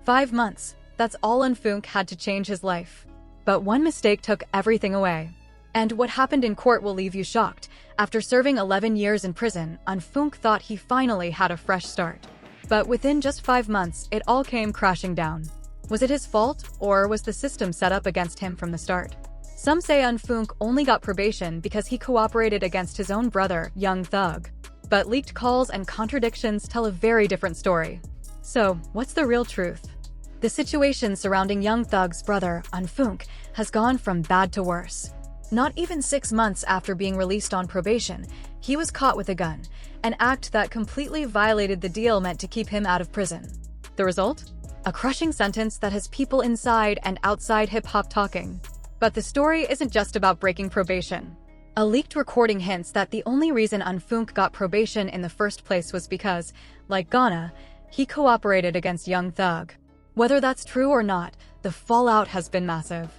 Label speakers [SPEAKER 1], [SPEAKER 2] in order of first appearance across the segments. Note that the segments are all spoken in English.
[SPEAKER 1] 5 months, that's all Unfunk had to change his life. But one mistake took everything away. And what happened in court will leave you shocked. After serving 11 years in prison, Unfunk thought he finally had a fresh start. But within just 5 months, it all came crashing down. Was it his fault, or was the system set up against him from the start? Some say Unfunk only got probation because he cooperated against his own brother, Young Thug. But leaked calls and contradictions tell a very different story. So, what's the real truth? The situation surrounding Young Thug's brother, Unfunk, has gone from bad to worse. Not even 6 months after being released on probation, he was caught with a gun, an act that completely violated the deal meant to keep him out of prison. The result? A crushing sentence that has people inside and outside hip-hop talking. But the story isn't just about breaking probation. A leaked recording hints that the only reason Unfunk got probation in the first place was because, like Ghana, he cooperated against Young Thug. Whether that's true or not, the fallout has been massive.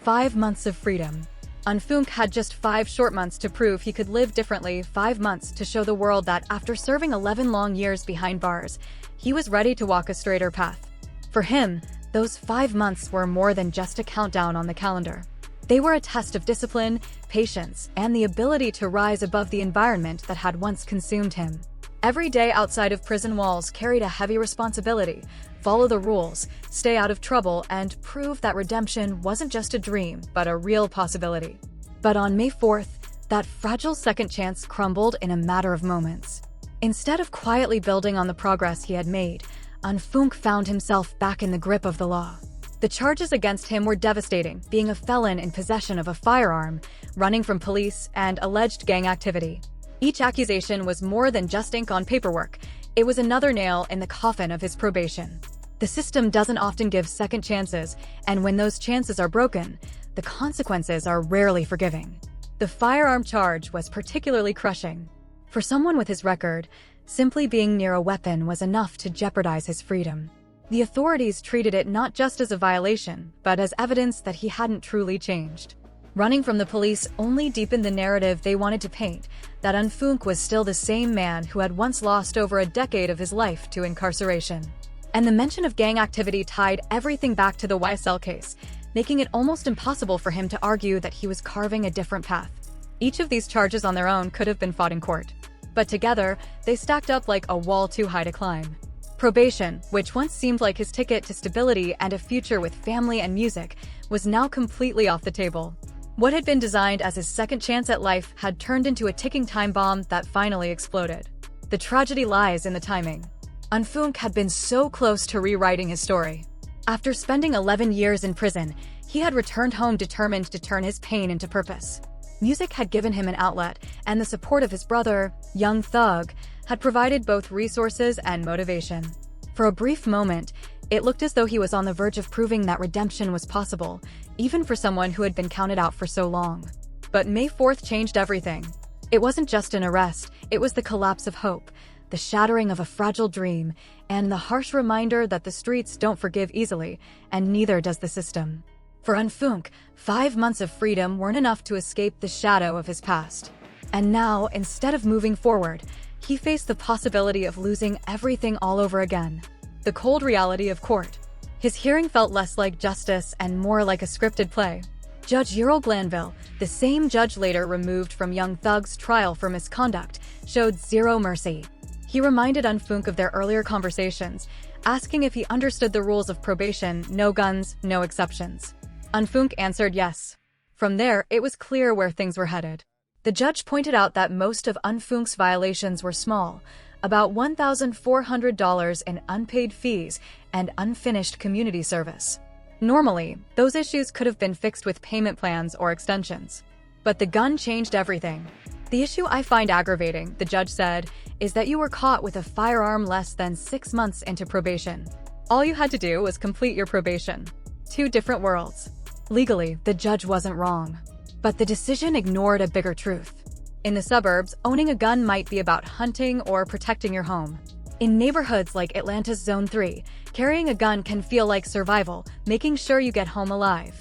[SPEAKER 1] 5 months of freedom. Unfunk had just 5 short months to prove he could live differently, 5 months to show the world that after serving 11 long years behind bars, he was ready to walk a straighter path. For him, those 5 months were more than just a countdown on the calendar. They were a test of discipline, patience, and the ability to rise above the environment that had once consumed him. Every day outside of prison walls carried a heavy responsibility: follow the rules, stay out of trouble, and prove that redemption wasn't just a dream, but a real possibility. But on May 4th, that fragile second chance crumbled in a matter of moments. Instead of quietly building on the progress he had made, Unfunk found himself back in the grip of the law. The charges against him were devastating: being a felon in possession of a firearm, running from police, and alleged gang activity. Each accusation was more than just ink on paperwork. It was another nail in the coffin of his probation. The system doesn't often give second chances, and when those chances are broken, the consequences are rarely forgiving. The firearm charge was particularly crushing. For someone with his record, simply being near a weapon was enough to jeopardize his freedom. The authorities treated it not just as a violation, but as evidence that he hadn't truly changed. Running from the police only deepened the narrative they wanted to paint, that Unfunk was still the same man who had once lost over a decade of his life to incarceration. And the mention of gang activity tied everything back to the YSL case, making it almost impossible for him to argue that he was carving a different path. Each of these charges on their own could have been fought in court. But together, they stacked up like a wall too high to climb. Probation, which once seemed like his ticket to stability and a future with family and music, was now completely off the table. What had been designed as his second chance at life had turned into a ticking time bomb that finally exploded. The tragedy lies in the timing. Unfunk had been so close to rewriting his story. After spending 11 years in prison, he had returned home determined to turn his pain into purpose. Music had given him an outlet, and the support of his brother, Young Thug, had provided both resources and motivation. For a brief moment, it looked as though he was on the verge of proving that redemption was possible, even for someone who had been counted out for so long. But May 4th changed everything. It wasn't just an arrest, it was the collapse of hope, the shattering of a fragile dream, and the harsh reminder that the streets don't forgive easily, and neither does the system. For Unfunk, 5 months of freedom weren't enough to escape the shadow of his past. And now, instead of moving forward, he faced the possibility of losing everything all over again. The cold reality of court. His hearing felt less like justice and more like a scripted play. Judge Ural Glanville, the same judge later removed from Young Thug's trial for misconduct, showed zero mercy. He reminded Unfunk of their earlier conversations, asking if he understood the rules of probation: no guns, no exceptions. Unfunk answered yes. From there, it was clear where things were headed. The judge pointed out that most of Unfunk's violations were small, about $1,400 in unpaid fees and unfinished community service. Normally, those issues could have been fixed with payment plans or extensions. But the gun changed everything. The issue I find aggravating, the judge said, is that you were caught with a firearm less than 6 months into probation. All you had to do was complete your probation. 2 different worlds. Legally, the judge wasn't wrong. But the decision ignored a bigger truth. In the suburbs, owning a gun might be about hunting or protecting your home. In neighborhoods like Atlanta's Zone 3, carrying a gun can feel like survival, making sure you get home alive.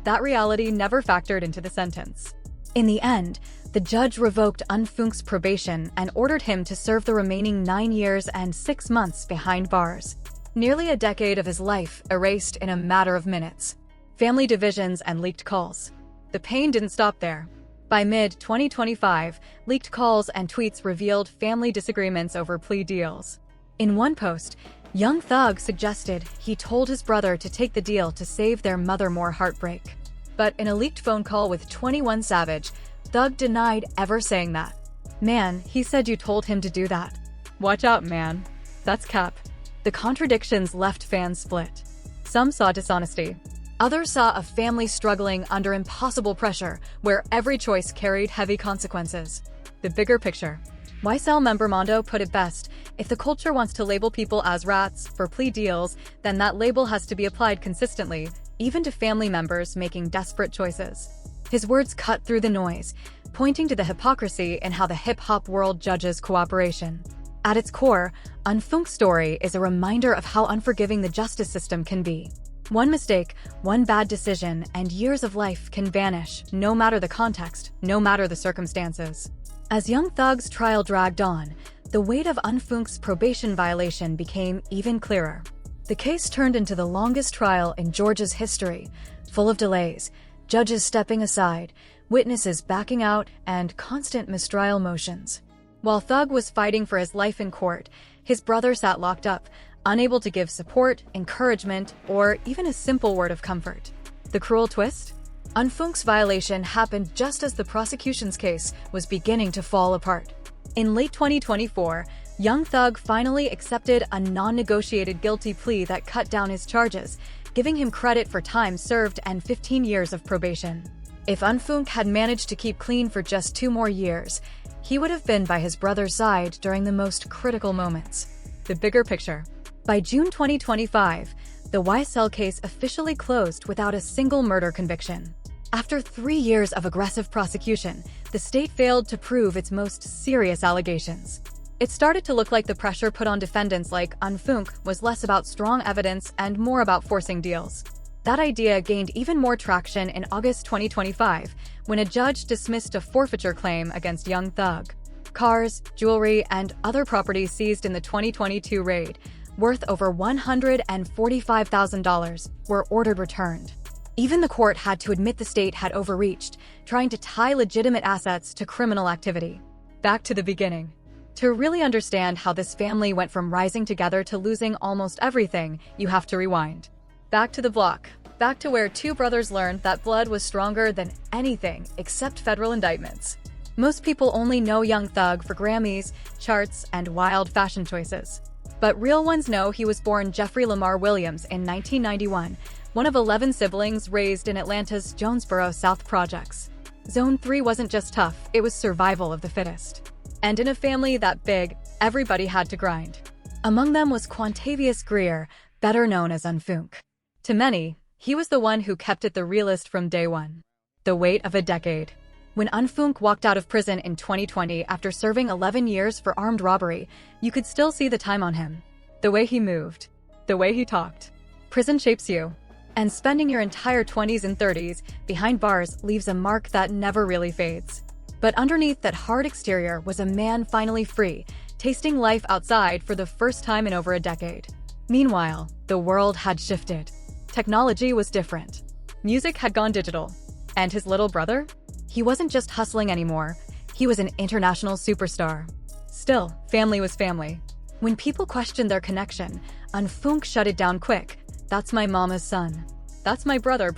[SPEAKER 1] That reality never factored into the sentence. In the end, the judge revoked Unfunk's probation and ordered him to serve the remaining 9 years and 6 months behind bars. Nearly a decade of his life erased in a matter of minutes. Family divisions and leaked calls. The pain didn't stop there. By mid-2025, leaked calls and tweets revealed family disagreements over plea deals. In one post, Young Thug suggested he told his brother to take the deal to save their mother more heartbreak. But in a leaked phone call with 21 Savage, Thug denied ever saying that. "Man, he said you told him to do that." Watch out, man. That's cap. The contradictions left fans split. Some saw dishonesty. Others saw a family struggling under impossible pressure, where every choice carried heavy consequences. The bigger picture. YSL member Mondo put it best: if the culture wants to label people as rats for plea deals, then that label has to be applied consistently, even to family members making desperate choices. His words cut through the noise, pointing to the hypocrisy in how the hip-hop world judges cooperation. At its core, Unfunk's story is a reminder of how unforgiving the justice system can be. One mistake, one bad decision, and years of life can vanish, no matter the context, no matter the circumstances. As Young Thug's trial dragged on, the weight of Unfunk's probation violation became even clearer. The case turned into the longest trial in Georgia's history, full of delays, judges stepping aside, witnesses backing out, and constant mistrial motions. While Thug was fighting for his life in court, his brother sat locked up, unable to give support, encouragement, or even a simple word of comfort. The cruel twist? Unfunk's violation happened just as the prosecution's case was beginning to fall apart. In late 2024, Young Thug finally accepted a non-negotiated guilty plea that cut down his charges, giving him credit for time served and 15 years of probation. If Unfunk had managed to keep clean for just 2 more years, he would have been by his brother's side during the most critical moments. The bigger picture. By June 2025, the YSL case officially closed without a single murder conviction. After 3 years of aggressive prosecution, the state failed to prove its most serious allegations. It started to look like the pressure put on defendants like Unfunk was less about strong evidence and more about forcing deals. That idea gained even more traction in August 2025, when a judge dismissed a forfeiture claim against Young Thug. Cars, jewelry, and other property seized in the 2022 raid, worth over $145,000, were ordered returned. Even the court had to admit the state had overreached, trying to tie legitimate assets to criminal activity. Back to the beginning. To really understand how this family went from rising together to losing almost everything, you have to rewind. Back to the block. Back to where 2 brothers learned that blood was stronger than anything except federal indictments. Most people only know Young Thug for Grammys, charts, and wild fashion choices. But real ones know he was born Jeffrey Lamar Williams in 1991, one of 11 siblings raised in Atlanta's Jonesboro South projects. Zone 3 wasn't just tough, it was survival of the fittest. And in a family that big, everybody had to grind. Among them was Quantavious Greer, better known as Unfunk. To many, he was the one who kept it the realest from day one. The weight of a decade. When Unfunk walked out of prison in 2020 after serving 11 years for armed robbery, you could still see the time on him. The way he moved. The way he talked. Prison shapes you. And spending your entire 20s and 30s behind bars leaves a mark that never really fades. But underneath that hard exterior was a man finally free, tasting life outside for the first time in over a decade. Meanwhile, the world had shifted. Technology was different. Music had gone digital. And his little brother? He wasn't just hustling anymore. He was an international superstar. Still, family was family. When people questioned their connection, Unfunk shut it down quick. That's my mama's son. That's my brother.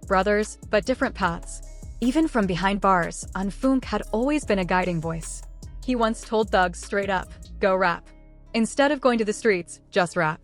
[SPEAKER 1] Brothers, but different paths. Even from behind bars, Unfunk had always been a guiding voice. He once told Thug straight up, "Go rap. Instead of going to the streets, just rap."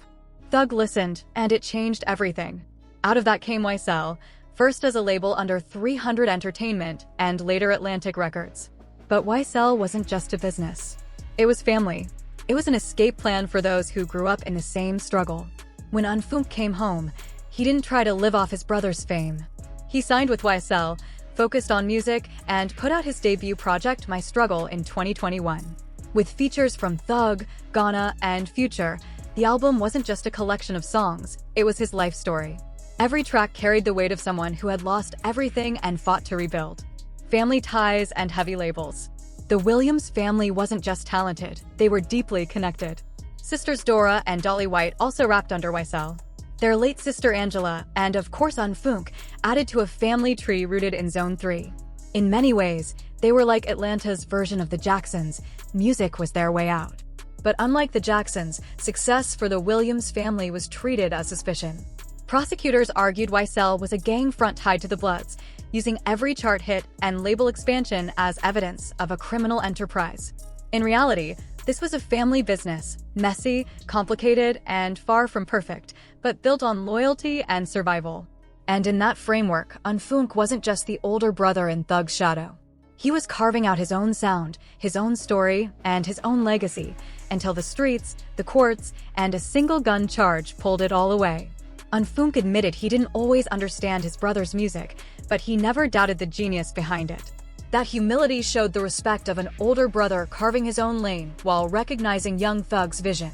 [SPEAKER 1] Thug listened, and it changed everything. Out of that came YSL, first as a label under 300 Entertainment and later Atlantic Records. But YSL wasn't just a business. It was family. It was an escape plan for those who grew up in the same struggle. When Unfunk came home, he didn't try to live off his brother's fame. He signed with YSL, focused on music, and put out his debut project My Struggle in 2021. With features from Thug, Ghana, and Future, the album wasn't just a collection of songs, it was his life story. Every track carried the weight of someone who had lost everything and fought to rebuild. Family ties and heavy labels. The Williams family wasn't just talented, they were deeply connected. Sisters Dora and Dolly White also rapped under YSL. Their late sister Angela, and of course Unfoonk, added to a family tree rooted in Zone 3. In many ways, they were like Atlanta's version of the Jacksons. Music was their way out. But unlike the Jacksons, success for the Williams family was treated as suspicion. Prosecutors argued YSL was a gang front tied to the Bloods, using every chart hit and label expansion as evidence of a criminal enterprise. In reality, this was a family business, messy, complicated, and far from perfect, but built on loyalty and survival. And in that framework, Unfoonk wasn't just the older brother in Thug's shadow. He was carving out his own sound, his own story, and his own legacy, until the streets, the courts, and a single gun charge pulled it all away. Unfoonk admitted he didn't always understand his brother's music, but he never doubted the genius behind it. That humility showed the respect of an older brother carving his own lane while recognizing young Thug's vision.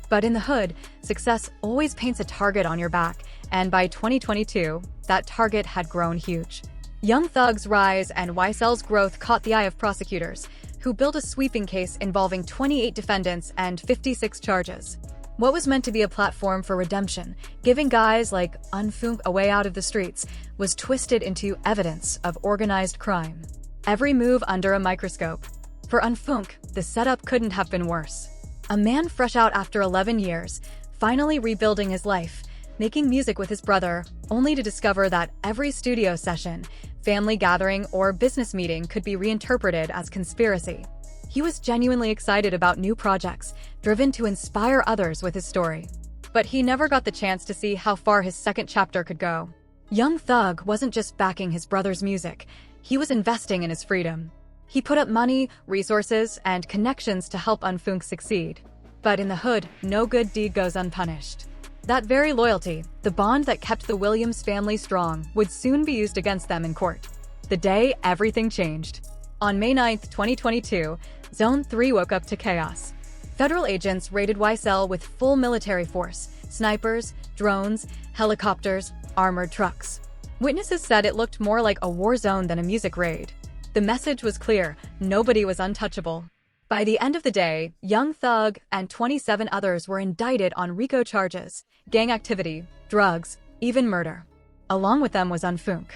[SPEAKER 1] But in the hood, success always paints a target on your back, and by 2022, that target had grown huge. Young Thug's rise and YSL's growth caught the eye of prosecutors, who built a sweeping case involving 28 defendants and 56 charges. What was meant to be a platform for redemption, giving guys like Unfoonk a way out of the streets, was twisted into evidence of organized crime. Every move under a microscope. For Unfoonk, the setup couldn't have been worse. A man fresh out after 11 years, finally rebuilding his life, making music with his brother, only to discover that every studio session, family gathering, or business meeting could be reinterpreted as conspiracy. He was genuinely excited about new projects, driven to inspire others with his story. But he never got the chance to see how far his second chapter could go. Young Thug wasn't just backing his brother's music, he was investing in his freedom. He put up money, resources, and connections to help Unfoonk succeed. But in the hood, no good deed goes unpunished. That very loyalty, the bond that kept the Williams family strong, would soon be used against them in court. The day everything changed. On May 9, 2022, Zone 3 woke up to chaos. Federal agents raided YSL with full military force, snipers, drones, helicopters, armored trucks. Witnesses said it looked more like a war zone than a music raid. The message was clear: nobody was untouchable. By the end of the day, Young Thug and 27 others were indicted on RICO charges, gang activity, drugs, even murder. Along with them was Unfoonk.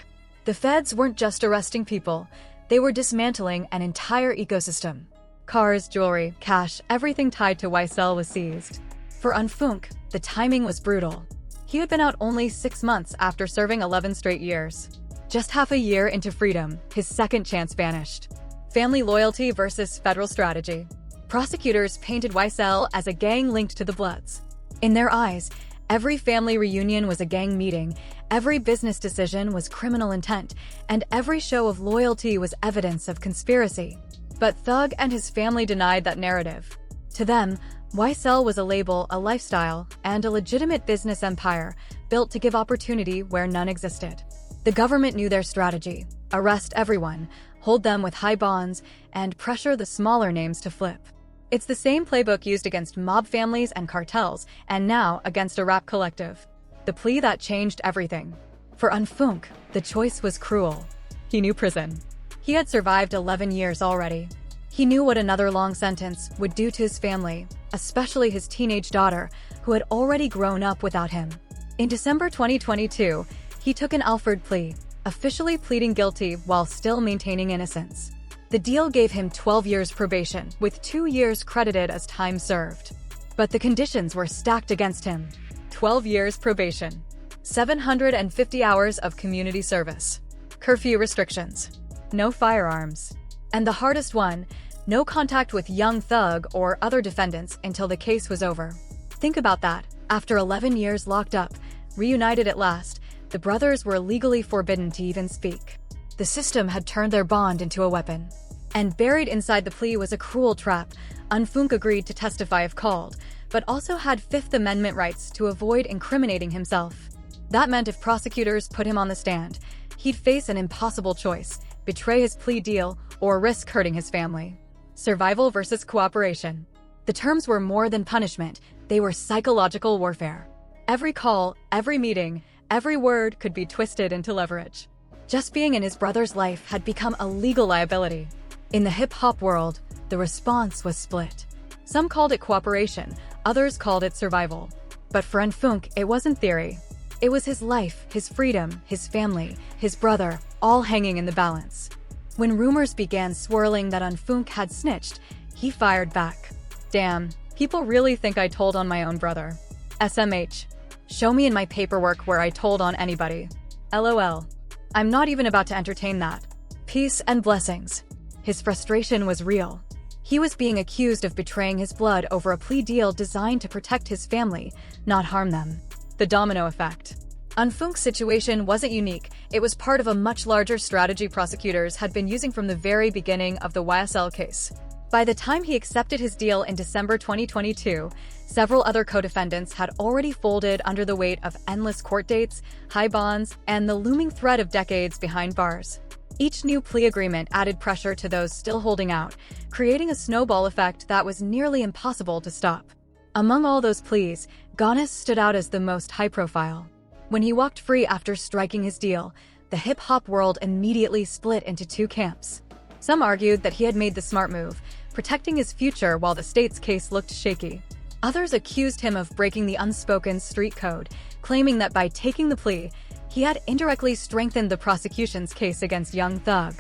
[SPEAKER 1] The feds weren't just arresting people, they were dismantling an entire ecosystem. Cars, jewelry, cash, everything tied to YSL was seized. For Unfoonk, the timing was brutal. He had been out only 6 months after serving 11 straight years. Just half a year into freedom, his second chance vanished. Family loyalty versus federal strategy. Prosecutors painted YSL as a gang linked to the Bloods. In their eyes, every family reunion was a gang meeting, every business decision was criminal intent, and every show of loyalty was evidence of conspiracy. But Thug and his family denied that narrative. To them, YSL was a label, a lifestyle, and a legitimate business empire built to give opportunity where none existed. The government knew their strategy: arrest everyone, hold them with high bonds, and pressure the smaller names to flip. It's the same playbook used against mob families and cartels, and now against a rap collective. The plea that changed everything. For Unfoonk, the choice was cruel. He knew prison. He had survived 11 years already. He knew what another long sentence would do to his family, especially his teenage daughter, who had already grown up without him. In December 2022, he took an Alford plea, officially pleading guilty while still maintaining innocence. The deal gave him 12 years probation, with 2 years credited as time served. But the conditions were stacked against him. 12 years probation, 750 hours of community service, curfew restrictions, no firearms, and the hardest one, no contact with Young Thug or other defendants until the case was over. Think about that. After 11 years locked up, reunited at last, the brothers were legally forbidden to even speak. The system had turned their bond into a weapon. And buried inside the plea was a cruel trap. Unfoonk agreed to testify if called, but also had Fifth Amendment rights to avoid incriminating himself. That meant if prosecutors put him on the stand, he'd face an impossible choice: betray his plea deal or risk hurting his family. Survival versus cooperation. The terms were more than punishment, they were psychological warfare. Every call, every meeting, every word could be twisted into leverage. Just being in his brother's life had become a legal liability. In the hip-hop world, the response was split. Some called it cooperation, Others called it survival. But for Anfunk, it wasn't theory. It was his life, his freedom, his family, his brother, all hanging in the balance. When rumors began swirling that Anfunk had snitched, he fired back. Damn, people really think I told on my own brother. SMH. Show me in my paperwork where I told on anybody. LOL. I'm not even about to entertain that. Peace and blessings. His frustration was real. He was being accused of betraying his blood over a plea deal designed to protect his family, not harm them. The domino effect. Anfunk's situation wasn't unique. It was part of a much larger strategy prosecutors had been using from the very beginning of the YSL case. By the time he accepted his deal in December 2022, several other co-defendants had already folded under the weight of endless court dates, high bonds, and the looming threat of decades behind bars. Each new plea agreement added pressure to those still holding out, creating a snowball effect that was nearly impossible to stop. Among all those pleas, Ganesh stood out as the most high-profile. When he walked free after striking his deal, the hip-hop world immediately split into two camps. Some argued that he had made the smart move, protecting his future while the state's case looked shaky. Others accused him of breaking the unspoken street code, claiming that by taking the plea, he had indirectly strengthened the prosecution's case against Young Thug.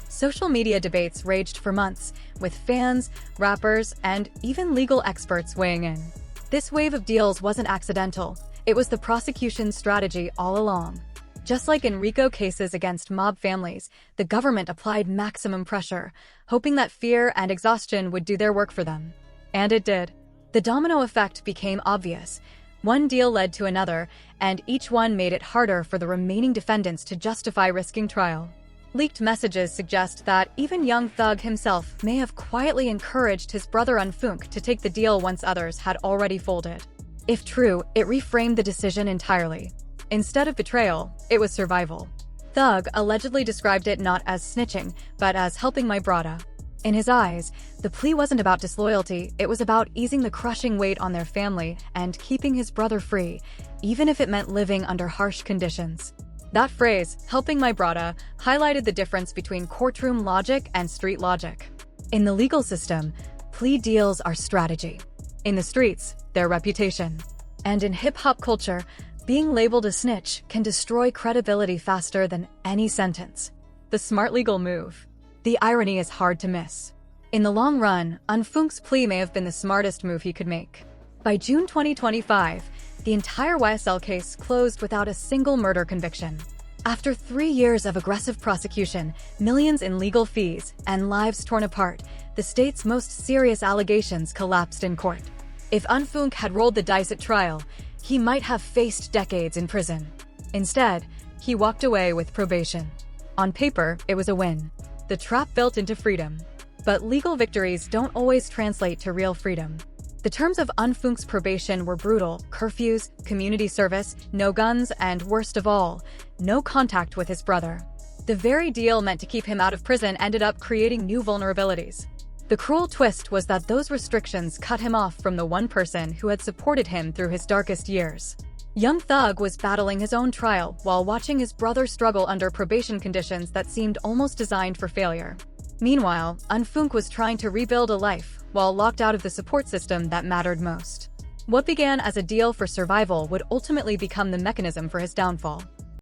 [SPEAKER 1] Social media debates raged for months, with fans, rappers, and even legal experts weighing in. This wave of deals wasn't accidental. It was the prosecution's strategy all along. Just like in RICO cases against mob families, the government applied maximum pressure, hoping that fear and exhaustion would do their work for them. And it did. The domino effect became obvious. One deal led to another, and each one made it harder for the remaining defendants to justify risking trial. Leaked messages suggest that even Young Thug himself may have quietly encouraged his brother Anfunk to take the deal once others had already folded. If true, it reframed the decision entirely. Instead of betrayal, it was survival. Thug allegedly described it not as snitching, but as helping my brother. In his eyes, the plea wasn't about disloyalty, it was about easing the crushing weight on their family and keeping his brother free, even if it meant living under harsh conditions. That phrase, helping my brother, highlighted the difference between courtroom logic and street logic. In the legal system, plea deals are strategy. In the streets, they're reputation. And in hip-hop culture, being labeled a snitch can destroy credibility faster than any sentence. The smart legal move. The irony is hard to miss. In the long run, Anfunk's plea may have been the smartest move he could make. By June 2025, the entire YSL case closed without a single murder conviction. After 3 years of aggressive prosecution, millions in legal fees, and lives torn apart, the state's most serious allegations collapsed in court. If Anfunk had rolled the dice at trial, he might have faced decades in prison. Instead, he walked away with probation. On paper, it was a win. The trap built into freedom. But legal victories don't always translate to real freedom. The terms of Anfunk's probation were brutal: curfews, community service, no guns, and worst of all, no contact with his brother. The very deal meant to keep him out of prison ended up creating new vulnerabilities. The cruel twist was that those restrictions cut him off from the one person who had supported him through his darkest years. Young Thug was battling his own trial while watching his brother struggle under probation conditions that seemed almost designed for failure. Meanwhile, Anfunk was trying to rebuild a life while locked out of the support system that mattered most. What began as a deal for survival would ultimately become the mechanism for his downfall.